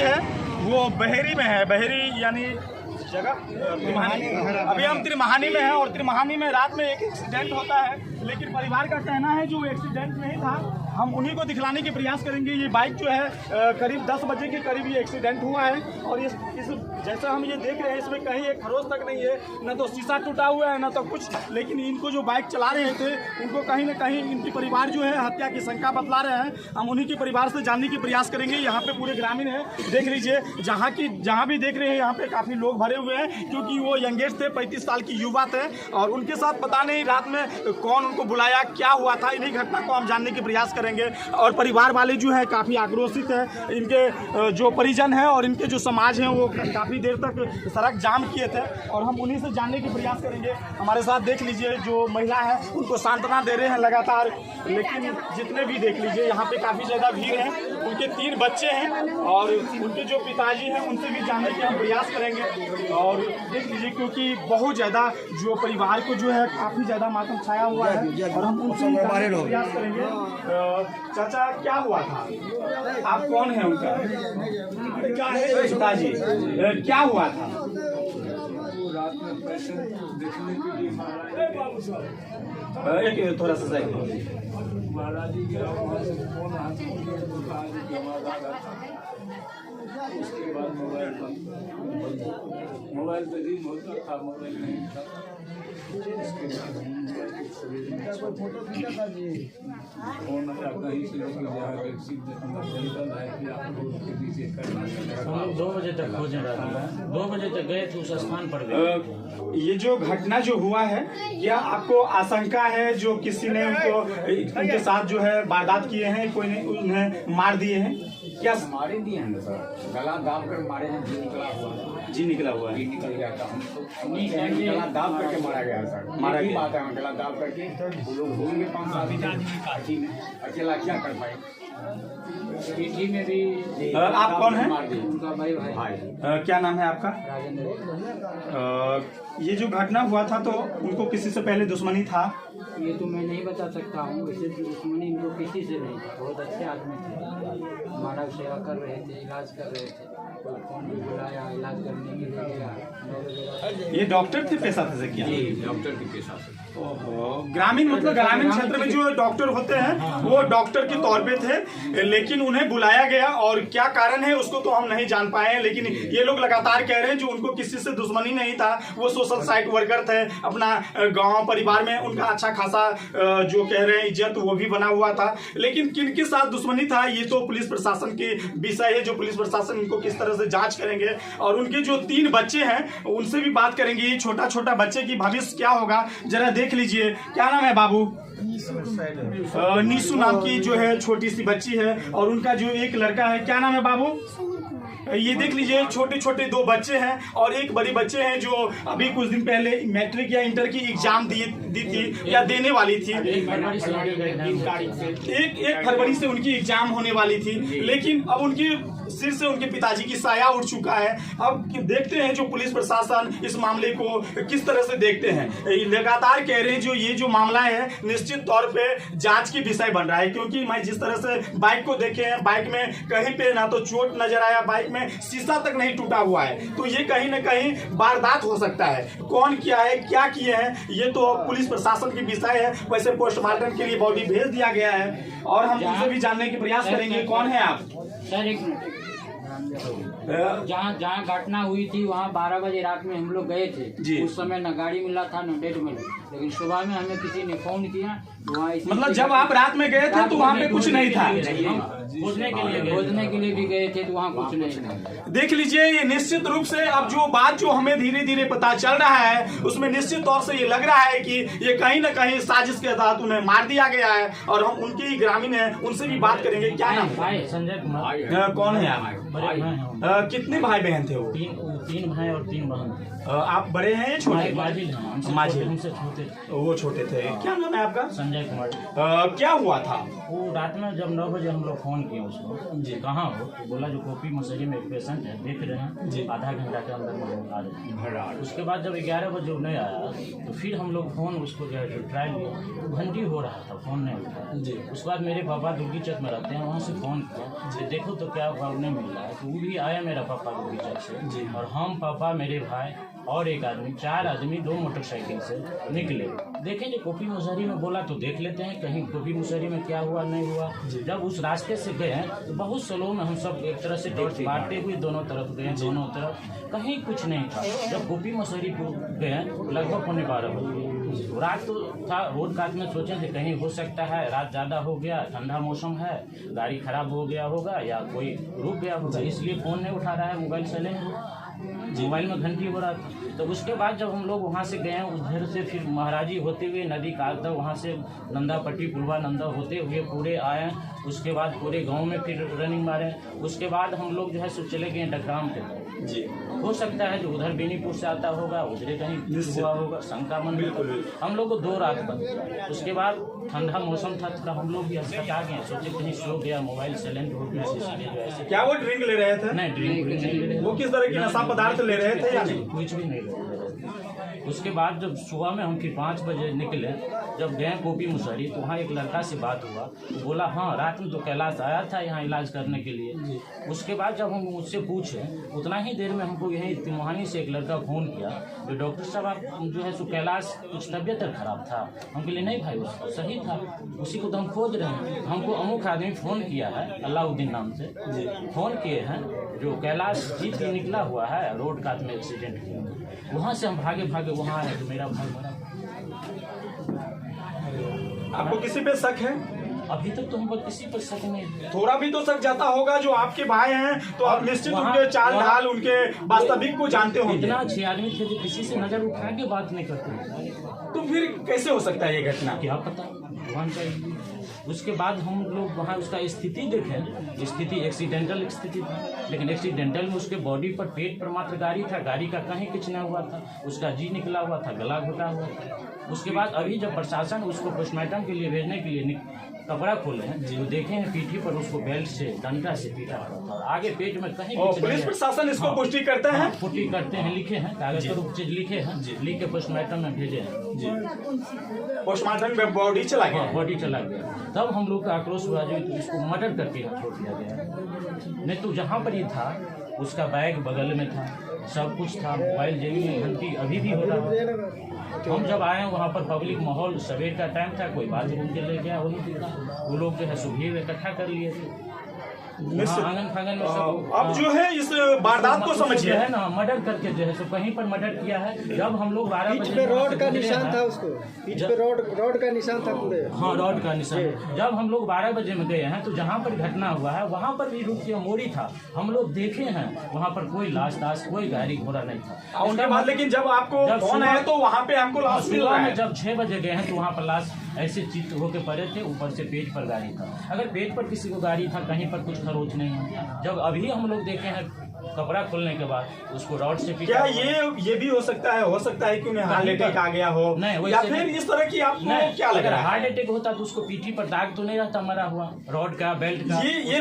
है वो बहेरी में है। बहेरी यानी जगह त्रिमहानी। अभी हम त्रिमहानी में हैं और त्रिमहानी में रात में एक एक्सीडेंट होता है, लेकिन परिवार का कहना है जो एक्सीडेंट नहीं था। हम उन्हीं को दिखलाने के प्रयास करेंगे। ये बाइक जो है करीब 10 बजे के करीब ये एक्सीडेंट हुआ है और इस जैसा हम ये देख रहे हैं इसमें कहीं एक खरोच तक नहीं है, न तो शीशा टूटा हुआ है न तो कुछ। लेकिन इनको जो बाइक चला रहे थे उनको कहीं ना कहीं इनकी परिवार जो है हत्या की शंका बतला रहे हैं। हम उन्हीं के परिवार से जानने की प्रयास करेंगे। यहाँ पे पूरे ग्रामीण है, देख लीजिए। जहाँ भी देख रहे हैं यहाँ पे काफ़ी लोग भरे हुए हैं, क्योंकि वो यंगेस्ट थे, 35 साल की युवा थे और उनके साथ पता नहीं रात में कौन उनको बुलाया, क्या हुआ था। इन्हीं घटना को हम जानने की प्रयास करेंगे। और परिवार वाले जो है काफ़ी आक्रोशित है। इनके जो परिजन हैं और इनके जो समाज हैं वो काफ़ी देर तक सड़क जाम किए थे और हम उन्हीं से जानने की प्रयास करेंगे। हमारे साथ देख लीजिए जो महिला है उनको सांत्वना दे रहे हैं लगातार। लेकिन जितने भी देख लीजिए यहाँ पे काफ़ी ज़्यादा भीड़ है। उनके 3 बच्चे हैं और उनके जो पिताजी हैं उनसे भी जानने के हम प्रयास करेंगे। और देख लीजिए क्योंकि बहुत ज़्यादा जो परिवार को जो है काफ़ी ज़्यादा मातम छाया हुआ है और हम उनसे जानने का प्रयास करेंगे। चाचा क्या हुआ था? आप कौन हैं उनका पिताजी? क्या हुआ था? रात में पेशेंट देखने के लिए एक थोड़ा सा साइड महाराज जी गया, वहाँ से फोन हाथ में उसके बाद मोबाइल पे रिंग होता था, मोबाइल नहीं था। फोन आया कहीं से हम 2 बजे तक खोजने रहे, 2 बजे तक गए थे उस स्थान पर। ये जो घटना जो हुआ है, क्या आपको आशंका है जो किसी ने उनके साथ जो है वारदात किए हैं, कोई ने उन्हें मार दिए हैं? क्या मारे दिए हैं सर? गला दाब कर मारे हैं, जी निकला हुआ है। जी निकला हुआ है, जी निकल गया था। गला दाब करके मारा गया सर। मारा गया गया। बात है, गला दाब करके वो लोग होंगे 5 आदमी में, अकेला क्या कर पाए। पीठी में भी आप कौन हैं? मार दिए उनका भाई। क्या नाम है आपका? ये जो घटना हुआ था तो उनको किसी से पहले दुश्मनी था? ये तो मैं नहीं बता सकता हूँ। वैसे दुश्मनी इनको किसी से नहीं था, बहुत अच्छे आदमी थे, मानव सेवा कर रहे थे, इलाज कर रहे थे। तो फोन भी बुलाया, इलाज करने के लिए गया। ये डॉक्टर थे पेशा से? क्या डॉक्टर के पेशा से? ग्रामीण मतलब ग्रामीण क्षेत्र में जो डॉक्टर होते हैं वो डॉक्टर के तौर पे थे, लेकिन उन्हें बुलाया गया और क्या कारण है उसको तो हम नहीं जान पाए हैं। लेकिन ये लोग लगातार कह रहे हैं जो उनको किसी से दुश्मनी नहीं था, वो सोशल साइट वर्कर थे, अपना गांव परिवार में उनका अच्छा खासा जो कह रहे हैं इज्जत वो भी बना हुआ था। लेकिन किनके साथ दुश्मनी था ये तो पुलिस प्रशासन के विषय है, जो पुलिस प्रशासन इनको किस तरह से जांच करेंगे। और उनके जो 3 बच्चे हैं उनसे भी बात करेंगे। ये छोटा छोटा बच्चे की भविष्य क्या होगा जरा देख लीजिए। क्या नाम है बाबू? नीसू नाम की जो है छोटी सी बच्ची है और उनका जो एक लड़का है। क्या नाम है बाबू? ये देख लीजिए छोटे छोटे 2 बच्चे हैं और एक बड़ी बच्चे हैं जो अभी कुछ दिन पहले मैट्रिक या इंटर की एग्जाम दी थी या देने वाली थी। 1 फरवरी से उनकी एग्जाम होने वाली थी, लेकिन अब उनकी सिर से उनके पिताजी की साया उठ चुका है। अब देखते हैं जो पुलिस प्रशासन इस मामले को किस तरह से देखते हैं। लगातार कह रहे हैं जो ये जो मामला है निश्चित तौर पे जांच की विषय बन रहा है, क्योंकि मैं जिस तरह से बाइक को देखे हैं, बाइक में कहीं पे ना तो चोट नजर आया, बाइक में शीशा तक नहीं टूटा हुआ है, तो ये कहीं ना कहीं वारदात हो सकता है। कौन किया है, क्या किए हैं, ये तो पुलिस प्रशासन की विषय है। वैसे पोस्टमार्टम के लिए बॉडी भेज दिया गया है और हम उनसे भी जानने के प्रयास करेंगे। कौन है आप? Sir 1 minute. जहाँ घटना हुई थी वहाँ 12 बजे रात में हम लोग गए थे। उस समय न गाड़ी मिला था न डेट मिला, लेकिन सुबह में हमें किसी ने फोन किया। मतलब जब आप रात में गए थे तो वहाँ पे कुछ नहीं था? खोजने के लिए भी गए थे तो वहाँ कुछ नहीं था। देख लीजिए ये निश्चित रूप से अब जो बात जो हमें धीरे धीरे पता चल रहा है उसमें निश्चित तौर से ये लग रहा है कि ये कहीं ना कहीं साजिश के तहत उन्हें मार दिया गया है और हम उनके ही ग्रामीण हैं, उनसे भी बात करेंगे। क्या नाम? संजय कुमार। कौन है आप? कितने भाई बहन थे वो? 3 भाई और 3 बहन। आप बड़े हैं या छोटे? माझी। छोटे वो छोटे थे। क्या नाम है आपका? संजय कुमार। क्या हुआ था? वो रात में जब 9 बजे हम लोग फ़ोन किए उसको जी कहाँ हो, तो बोला जो कोपी मसरी में एक पेशेंट है, देख रहे हैं जी, आधा घंटा के अंदर में लोग आ रहे हैं। उसके बाद जब 11 बजे वो नहीं आया तो फिर हम लोग फ़ोन उसको जो है ट्राई किया, तो घंटी हो रहा था, फ़ोन नहीं उठाया जी। उसके बाद मेरे पापा दुर्गी चौक में रहते हैं, वहाँ से फ़ोन किया जी, देखो तो क्या हुआ, नहीं मिल रहा है। तो वो भी आया मेरा पापा दुर्गी चौक से जी, और हम पापा मेरे भाई और एक आदमी, 4 आदमी 2 मोटरसाइकिल से निकले। देखें जो कोपी मुसहरी में बोला तो देख लेते हैं कहीं कोपी मुसहरी में क्या हुआ नहीं हुआ। जब उस रास्ते से गए तो बहुत स्लो में हम सब एक तरह से टॉर्च मारते हुए दोनों तरफ गए, दोनों तरफ कहीं कुछ नहीं था। जब कोपी मुसहरी को गए लगभग 12:15 बजे, रात तो था, रोड काट में सोचे थे कहीं हो सकता है रात ज़्यादा हो गया, ठंडा मौसम है, गाड़ी खराब हो गया होगा या कोई रुक गया होगा, इसलिए फ़ोन नहीं उठा रहा है, मोबाइल साइलेंट, मोबाइल में घंटी हो रहा था। तो उसके बाद जब हम लोग वहाँ से गए उधर से फिर महाराजी होते हुए नदी काट था, वहाँ से नंदापट्टी पुलवा नंदा होते हुए पूरे आए। उसके बाद पूरे गांव में फिर रनिंग मारे। उसके बाद हम लोग जो है सो चले गए डकराम पे जी। हो सकता है जो उधर बेनीपुर से आता होगा, उधर कहीं हुआ होगा, शंका मन। हम लोग को 2 रात बंद। उसके बाद ठंडा मौसम था, थोड़ा हम लोग भी आ गए, सोचे कहीं सो गया, मोबाइल साइलेंट हो गया, इसलिए जो है। क्या वो ड्रिंक ले रहे थे? नहीं, ड्रिंक नहीं ले रहे। वो किस तरह की नशा पदार्थ ले रहे थे या नहीं? कुछ भी नहीं ले रहे। उसके बाद जब सुबह में हम फिर 5 बजे निकले, जब गए कोपी मुसहरी तो वहाँ एक लड़का से बात हुआ, तो बोला हाँ रात में तो कैलाश आया था यहाँ इलाज करने के लिए। उसके बाद जब हम उससे पूछे उतना ही देर में हमको यहीं तिमोहानी से एक लड़का फ़ोन किया, जो डॉक्टर साहब आप जो है सो कैलाश कुछ तबीयत खराब था। हम बोले नहीं भाई वो सही था, उसी को तो हम खोज रहे हैं। हमको अमुक आदमी फ़ोन किया है अलाउद्दीन नाम से, फ़ोन किए हैं जो कैलाश जीत के निकला हुआ है, रोड काट में एक्सीडेंट किया। वहाँ से हम भागे भागे वहाँ आए तो मेरा भाई मरा। आपको किसी पे शक है? अभी तक तो हम पर किसी पर शक नहीं है। थोड़ा भी तो शक जाता होगा, जो आपके भाई हैं तो आप निश्चित उनके चाल ढाल, उनके वास्तविक को जानते होंगे। इतना अच्छे आदमी थे जो किसी से नजर उठा के बात नहीं करते, तो फिर कैसे हो सकता है ये घटना? क्या पता, भगवान चाहिए। उसके बाद हम लोग वहाँ उसका स्थिति देखें, स्थिति एक्सीडेंटल स्थिति था, लेकिन एक्सीडेंटल में उसके बॉडी पर पेट पर मात्र गाड़ी था, गाड़ी का कहीं कुछ नहीं हुआ था, उसका जी निकला हुआ था, गला घुटा हुआ था। उसके बाद अभी जब प्रशासन उसको पोस्टमार्टम के लिए भेजने के लिए कपड़ा खोले हैं जो देखे हैं पीठी पर उसको बेल्ट से डंडा से पीटा हुआ था, और आगे पेट में कहीं कुछ पुलिस प्रशासन इसको पुष्टि करते हैं, पुष्टि करते हैं, लिखे हैं कागज पर चीज लिखे हैं, लिख के पोस्टमार्टम में भेजे हैं जी। पोस्टमार्टम में बॉडी चला गया, बॉडी चला गया। तब हम लोग का आक्रोश हुआ जो इसको मर्डर करके छोड़ दिया गया। नहीं तो जहाँ पर ही था उसका बैग बगल में था, सब कुछ था, मोबाइल जेब में, घंटी अभी भी हो रहा है। हम जब आए वहाँ पर पब्लिक माहौल सवेर का टाइम था, कोई बाथरूम के ले गया, वो लोग जो है सुबह इकट्ठा कर लिए थे आंगन फांगन में सब। अब जो है इस वारदात को समझिए है ना, मर्डर करके जो है सो कहीं पर मर्डर किया है। जब हम लोग 12 बजे पे रॉड का निशान था, उसको पीठ पे रॉड का निशान था पूरे। हाँ, रॉड का निशान। जब हम लोग 12 बजे में गए हैं तो जहाँ पर घटना हुआ है वहाँ पर भी रुक के मोड़ी था, हम लोग देखे हैं वहाँ पर कोई लाश कोई गाड़ी घोड़ा नहीं था। उसके बाद लेकिन जब आपको फोन आया तो वहाँ पे हमको लाश मिल रहा है। जब 6 बजे गए हैं तो वहाँ पर लाश ऐसे चित्त होके पड़े थे, ऊपर से पेट पर गाड़ी था। अगर पेट पर किसी को गाड़ी था, कहीं पर कुछ खरोच नहीं है। जब अभी हम लोग देखे हैं कपड़ा खोलने के बाद उसको रॉड से पीटा। क्या ये भी हो सकता है कि उन्हें हार्ट अटैक आ गया हो, नहीं, या फिर इस तरह की आपको क्या लग रहा है? हार्ट अटैक होता तो उसको पीठी पर दाग तो नहीं रहता मरा हुआ, रॉड का, बेल्ट का। ये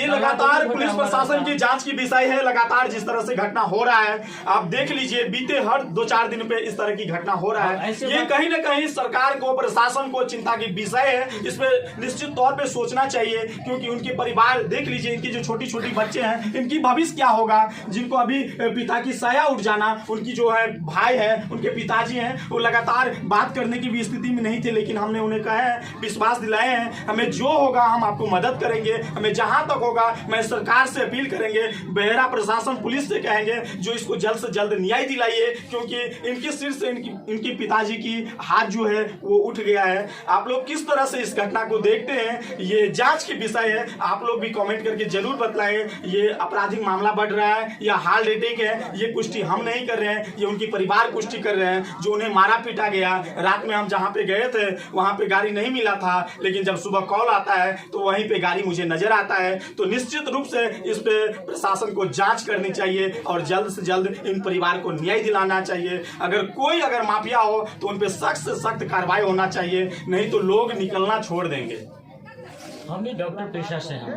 लगातार पुलिस प्रशासन की जांच की विषय है। लगातार जिस तरह से घटना हो रहा है, आप देख लीजिए बीते हर 2-4 दिन पे इस तरह की घटना हो रहा है। ये कहीं ना कहीं सरकार को, प्रशासन को चिंता की विषय है। इस पे निश्चित तौर पे सोचना चाहिए, क्योंकि उनके परिवार देख लीजिए, इनकी जो छोटी छोटी बच्चे हैं, इनकी भविष्य क्या होगा, जिनको अभी पिता की साया उठ जाना। उनकी जो है भाई है, उनके पिताजी हैं, वो लगातार बात करने की भी स्थिति में नहीं थे, लेकिन हमने उन्हें कहा है, विश्वास दिलाए हैं, हमें जो होगा हम आपको मदद करेंगे, हमें जहां तक होगा मैं सरकार से अपील करेंगे, बहेरा प्रशासन पुलिस से कहेंगे जो इसको जल्द से जल्द न्याय दिलाइए, क्योंकि इनके सिर से इनके पिताजी की हाथ जो है वो उठ गया है। आप लोग किस तरह से इस घटना को देखते हैं, ये जांच की विषय है। आप लोग भी कमेंट करके जरूर बतलाएं। ये आपराधिक मामला बढ़ रहा है या हार्ट अटैक है, ये पुष्टि हम नहीं कर रहे हैं, ये उनकी परिवार पुष्टि कर रहे हैं। जो उन्हें मारा पीटा गया, रात में हम जहाँ पे गए थे वहाँ पे गाड़ी नहीं मिला था, लेकिन जब सुबह कॉल आता है तो वहीं पे गाड़ी मुझे नजर आता है। तो निश्चित रूप से इस पे प्रशासन को जांच करनी चाहिए और जल्द से जल्द इन परिवार को न्याय दिलाना चाहिए। अगर माफिया हो तो उन पे सख्त से सख्त कार्रवाई होना चाहिए, नहीं तो लोग निकलना छोड़ देंगे। हम भी डॉक्टर पेशा से हैं।